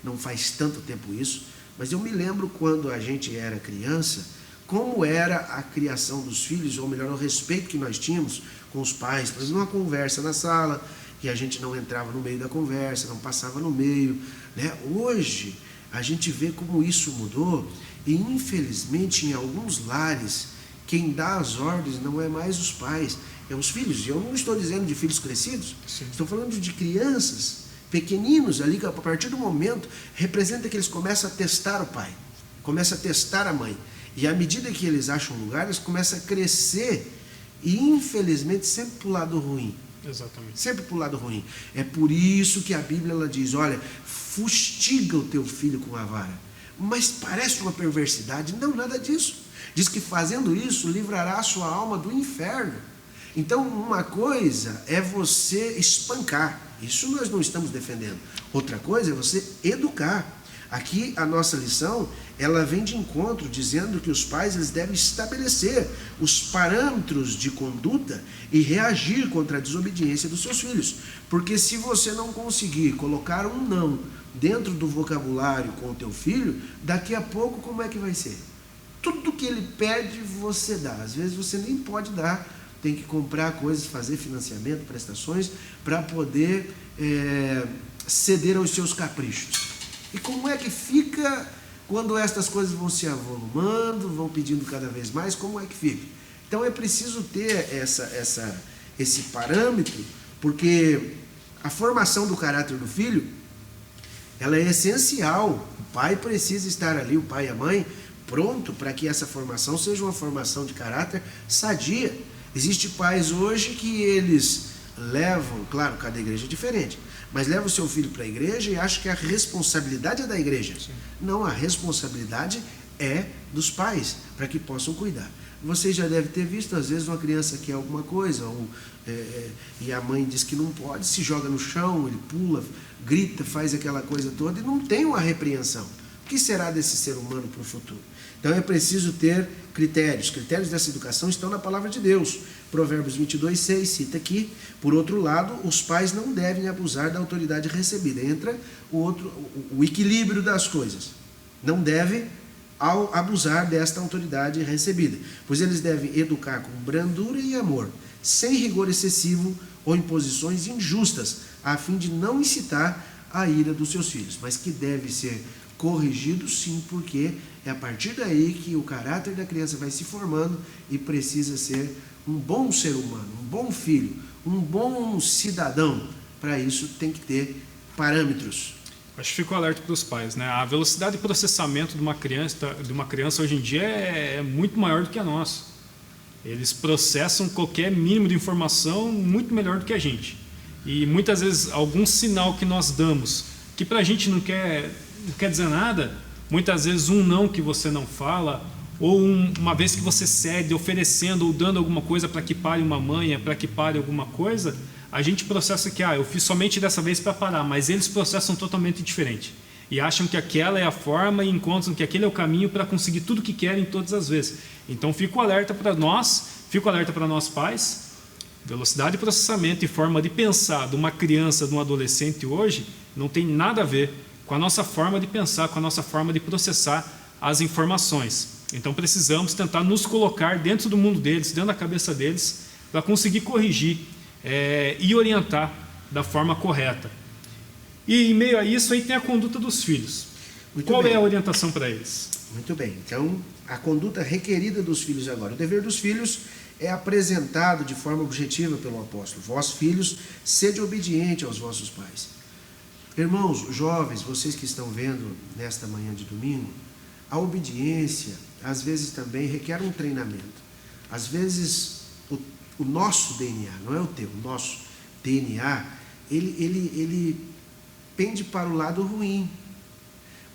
não faz tanto tempo isso, mas eu me lembro quando a gente era criança, como era a criação dos filhos, ou melhor, o respeito que nós tínhamos com os pais, por exemplo, uma conversa na sala, que a gente não entrava no meio da conversa, não passava no meio, né? Hoje, a gente vê como isso mudou, e infelizmente em alguns lares, quem dá as ordens não é mais os pais, é os filhos. E eu não estou dizendo de filhos crescidos, Sim. Estou falando de crianças, pequeninos ali, que a partir do momento representa que eles começam a testar o pai, começam a testar a mãe. E à medida que eles acham lugar, eles começam a crescer e infelizmente sempre para o lado ruim. Exatamente. Sempre para o lado ruim. É por isso que a Bíblia ela diz, olha, fustiga o teu filho com a vara. Mas parece uma perversidade. Não, nada disso. Diz que fazendo isso, livrará a sua alma do inferno. Então, uma coisa é você espancar. Isso nós não estamos defendendo. Outra coisa é você educar. Aqui a nossa lição, ela vem de encontro dizendo que os pais eles devem estabelecer os parâmetros de conduta e reagir contra a desobediência dos seus filhos. Porque se você não conseguir colocar um não dentro do vocabulário com o teu filho, daqui a pouco como é que vai ser? Tudo que ele pede você dá. Às vezes você nem pode dar, tem que comprar coisas, fazer financiamento, prestações, para poder ceder aos seus caprichos. E como é que fica quando estas coisas vão se avolumando, vão pedindo cada vez mais, como é que fica? Então é preciso ter esse parâmetro, porque a formação do caráter do filho, ela é essencial. O pai precisa estar ali, o pai e a mãe, pronto para que essa formação seja uma formação de caráter sadia. Existem pais hoje que eles levam, claro, cada igreja é diferente, mas leva o seu filho para a igreja e acha que a responsabilidade é da igreja. Sim. Não, a responsabilidade é dos pais, para que possam cuidar. Vocês já devem ter visto, às vezes, uma criança quer alguma coisa, e a mãe diz que não pode, se joga no chão, ele pula, grita, faz aquela coisa toda, e não tem uma repreensão. O que será desse ser humano para o futuro? Então é preciso ter critérios. Critérios dessa educação estão na palavra de Deus. Provérbios 22:6 cita aqui. Por outro lado, os pais não devem abusar da autoridade recebida. Entra o equilíbrio das coisas. Não deve abusar desta autoridade recebida, pois eles devem educar com brandura e amor, sem rigor excessivo ou imposições injustas, a fim de não incitar a ira dos seus filhos, mas que deve ser corrigido sim, porque é a partir daí que o caráter da criança vai se formando e precisa ser um bom ser humano, um bom filho, um bom cidadão, para isso tem que ter parâmetros. Acho que fico alerta para os pais, né? A velocidade de processamento de uma criança hoje em dia é muito maior do que a nossa. Eles processam qualquer mínimo de informação muito melhor do que a gente. E muitas vezes algum sinal que nós damos, que para a gente não quer dizer nada, muitas vezes um não que você não fala, ou uma vez que você cede oferecendo ou dando alguma coisa para que pare uma manha, para que pare alguma coisa, a gente processa que eu fiz somente dessa vez para parar, mas eles processam totalmente diferente e acham que aquela é a forma e encontram que aquele é o caminho para conseguir tudo que querem todas as vezes. Então fico alerta para nós pais. Velocidade de processamento e forma de pensar de uma criança, de um adolescente hoje não tem nada a ver com a nossa forma de pensar, com a nossa forma de processar as informações. Então precisamos tentar nos colocar dentro do mundo deles, dentro da cabeça deles, para conseguir corrigir e orientar da forma correta. E em meio a isso aí tem a conduta dos filhos. Qual é a orientação para eles? Muito bem, então a conduta requerida dos filhos agora. O dever dos filhos é apresentado de forma objetiva pelo apóstolo. Vós, filhos, sede obediente aos vossos pais. Irmãos, jovens, vocês que estão vendo nesta manhã de domingo, a obediência às vezes também requer um treinamento. Às vezes o nosso DNA, não é o teu, o nosso DNA, ele pende para o lado ruim.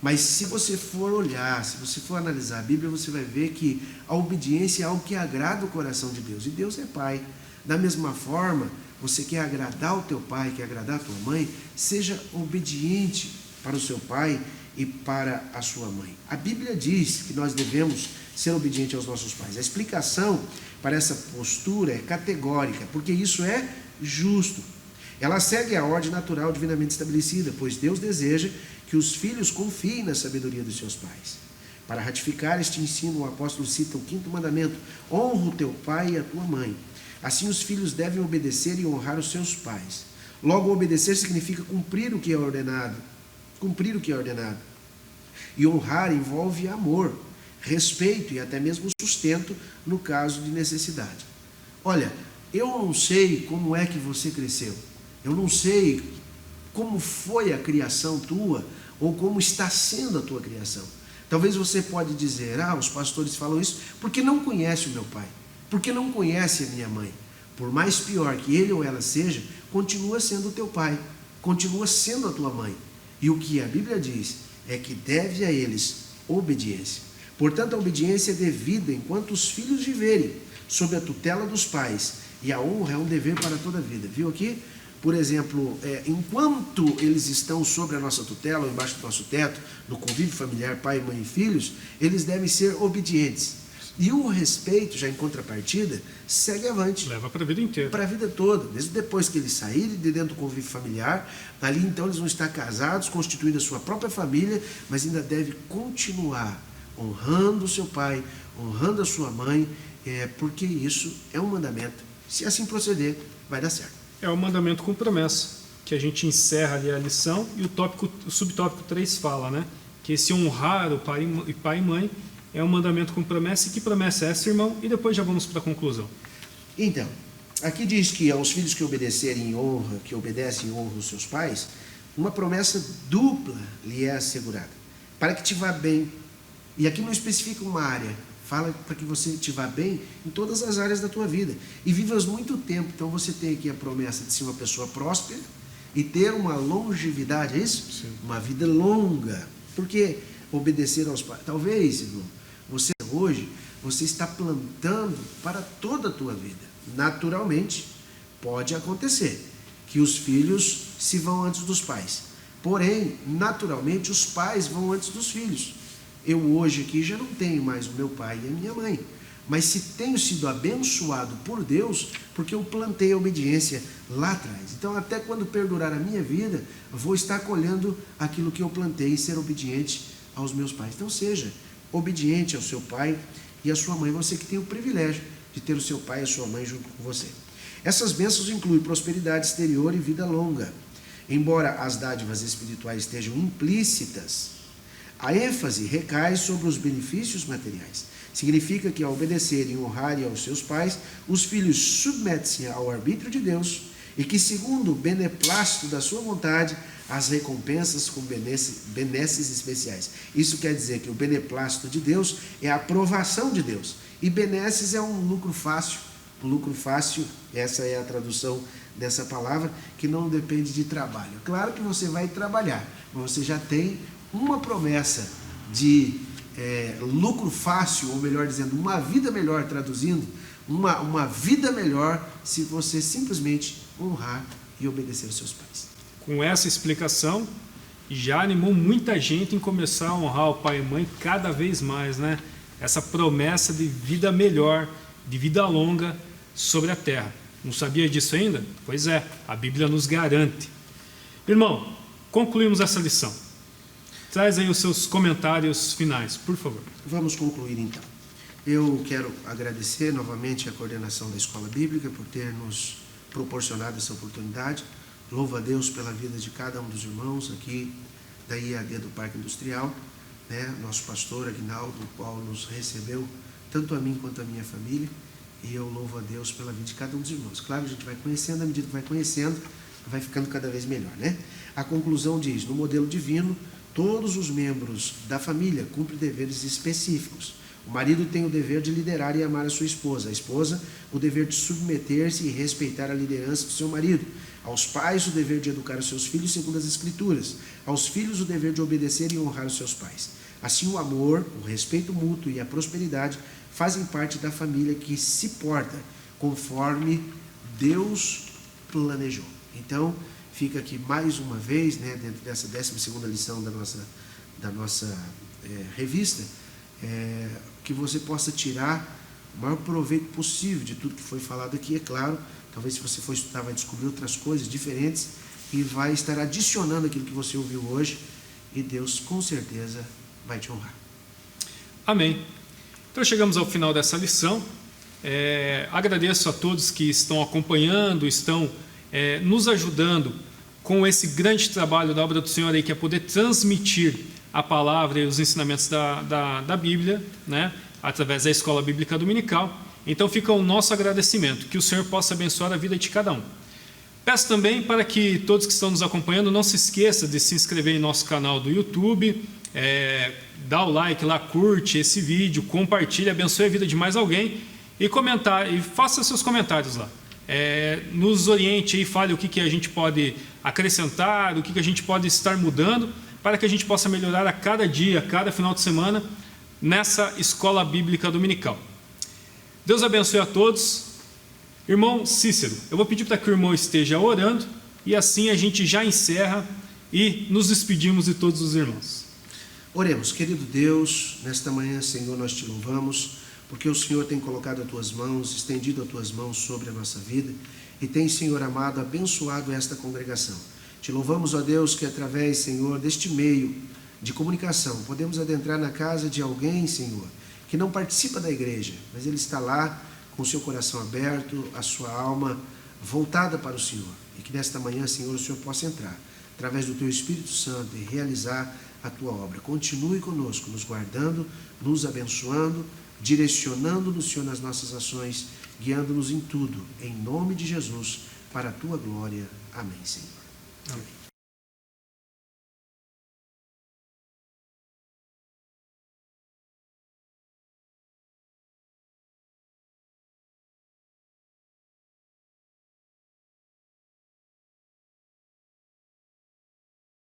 Mas se você for olhar, se você for analisar a Bíblia, você vai ver que a obediência é algo que agrada o coração de Deus. E Deus é Pai. Da mesma forma, você quer agradar o teu pai, quer agradar a tua mãe, seja obediente para o seu pai e para a sua mãe. A Bíblia diz que nós devemos ser obedientes aos nossos pais. A explicação para essa postura é categórica, porque isso é justo. Ela segue a ordem natural divinamente estabelecida, pois Deus deseja que os filhos confiem na sabedoria dos seus pais. Para ratificar este ensino, o apóstolo cita o 5º mandamento: honra o teu pai e a tua mãe. Assim os filhos devem obedecer e honrar os seus pais. Logo, obedecer significa cumprir o que é ordenado. Cumprir o que é ordenado. E honrar envolve amor, respeito e até mesmo sustento no caso de necessidade. Olha, eu não sei como é que você cresceu. Eu não sei como foi a criação tua ou como está sendo a tua criação. Talvez você pode dizer: os pastores falam isso porque não conhece o meu pai, porque não conhece a minha mãe. Por mais pior que ele ou ela seja, continua sendo o teu pai, continua sendo a tua mãe. E o que a Bíblia diz é que deve a eles obediência. Portanto, a obediência é devida enquanto os filhos viverem sob a tutela dos pais, e a honra é um dever para toda a vida. Viu aqui? Por exemplo, enquanto eles estão sobre a nossa tutela, ou embaixo do nosso teto, no convívio familiar, pai, mãe e filhos, eles devem ser obedientes. E o respeito, já em contrapartida, segue avante. Leva para a vida inteira. Para a vida toda. Mesmo depois que eles saírem de dentro do convívio familiar, ali então eles vão estar casados, constituindo a sua própria família, mas ainda deve continuar honrando o seu pai, honrando a sua mãe, porque isso é um mandamento. Se assim proceder, vai dar certo. É o mandamento com promessa, que a gente encerra ali a lição, e o subtópico 3 fala, né? Que esse honrar o pai e mãe é um mandamento com promessa. E que promessa é essa, irmão? E depois já vamos para a conclusão. Então, aqui diz que aos filhos que obedecem em honra os seus pais, uma promessa dupla lhe é assegurada, para que te vá bem. E aqui não especifica uma área, fala para que você te vá bem em todas as áreas da tua vida e vivas muito tempo. Então você tem aqui a promessa de ser uma pessoa próspera e ter uma longevidade, é isso? Sim. Uma vida longa. Porque obedecer aos pais, talvez, irmão, você está plantando para toda a tua vida. Naturalmente, pode acontecer que os filhos se vão antes dos pais. Porém, naturalmente, os pais vão antes dos filhos. Eu hoje aqui já não tenho mais o meu pai e a minha mãe, mas se tenho sido abençoado por Deus, porque eu plantei a obediência lá atrás. Então, até quando perdurar a minha vida, vou estar colhendo aquilo que eu plantei, ser obediente aos meus pais. Então, seja obediente ao seu pai e à sua mãe, você que tem o privilégio de ter o seu pai e a sua mãe junto com você. Essas bênçãos incluem prosperidade exterior e vida longa. Embora as dádivas espirituais estejam implícitas, a ênfase recai sobre os benefícios materiais. Significa que ao obedecerem e honrarem aos seus pais, os filhos submetem-se ao arbítrio de Deus e que, segundo o beneplácito da sua vontade, as recompensas com benesses especiais. Isso quer dizer que o beneplácito de Deus é a aprovação de Deus. E benesses é um lucro fácil. Um lucro fácil, essa é a tradução dessa palavra, que não depende de trabalho. Claro que você vai trabalhar, mas você já tem uma promessa de lucro fácil, ou melhor dizendo, uma vida melhor, traduzindo, uma vida melhor se você simplesmente honrar e obedecer aos seus pais. Com essa explicação, já animou muita gente em começar a honrar o pai e mãe cada vez mais, né? Essa promessa de vida melhor, de vida longa sobre a terra. Não sabia disso ainda? Pois é, a Bíblia nos garante. Irmão, concluímos essa lição. Traz aí os seus comentários finais, por favor. Vamos concluir então. Eu quero agradecer novamente a coordenação da Escola Bíblica por ter nos proporcionado essa oportunidade. Louvo a Deus pela vida de cada um dos irmãos aqui da IAD do Parque Industrial, né? Nosso pastor Aguinaldo, o qual nos recebeu, tanto a mim quanto a minha família, e eu louvo a Deus pela vida de cada um dos irmãos. Claro, a gente vai conhecendo, à medida que vai conhecendo, vai ficando cada vez melhor, né? A conclusão diz, no modelo divino, todos os membros da família cumprem deveres específicos. O marido tem o dever de liderar e amar a sua esposa. A esposa, o dever de submeter-se e respeitar a liderança do seu marido. Aos pais, o dever de educar os seus filhos segundo as Escrituras. Aos filhos, o dever de obedecer e honrar os seus pais. Assim, o amor, o respeito mútuo e a prosperidade fazem parte da família que se porta conforme Deus planejou. Então, fica aqui mais uma vez, né, dentro dessa 12ª lição da nossa revista, que você possa tirar o maior proveito possível de tudo que foi falado aqui. É claro, talvez se você for estudar vai descobrir outras coisas diferentes e vai estar adicionando aquilo que você ouviu hoje, e Deus com certeza vai te honrar. Amém. Então chegamos ao final dessa lição. Agradeço a todos que estão acompanhando, estão nos ajudando com esse grande trabalho da obra do Senhor aí, que é poder transmitir a palavra e os ensinamentos da Bíblia, né, através da Escola Bíblica Dominical. Então fica o nosso agradecimento, que o Senhor possa abençoar a vida de cada um. Peço também para que todos que estão nos acompanhando não se esqueçam de se inscrever em nosso canal do YouTube, dá o like lá, curte esse vídeo, compartilhe, abençoe a vida de mais alguém e comentar, e faça seus comentários lá. Nos oriente e fale o que a gente pode acrescentar, o que a gente pode estar mudando, para que a gente possa melhorar a cada dia, a cada final de semana, nessa Escola Bíblica Dominical. Deus abençoe a todos. Irmão Cícero, eu vou pedir para que o irmão esteja orando, e assim a gente já encerra e nos despedimos de todos os irmãos. Oremos. Querido Deus, nesta manhã, Senhor, nós te louvamos, porque o Senhor tem colocado as tuas mãos, estendido as tuas mãos sobre a nossa vida, e tem, Senhor amado, abençoado esta congregação. Te louvamos, ó Deus, que através, Senhor, deste meio de comunicação, podemos adentrar na casa de alguém, Senhor, que não participa da igreja, mas ele está lá com o seu coração aberto, a sua alma voltada para o Senhor. E que nesta manhã, Senhor, o Senhor possa entrar, através do teu Espírito Santo, e realizar a tua obra. Continue conosco, nos guardando, nos abençoando, direcionando-nos, Senhor, nas nossas ações, guiando-nos em tudo, em nome de Jesus, para a tua glória. Amém, Senhor. Amém.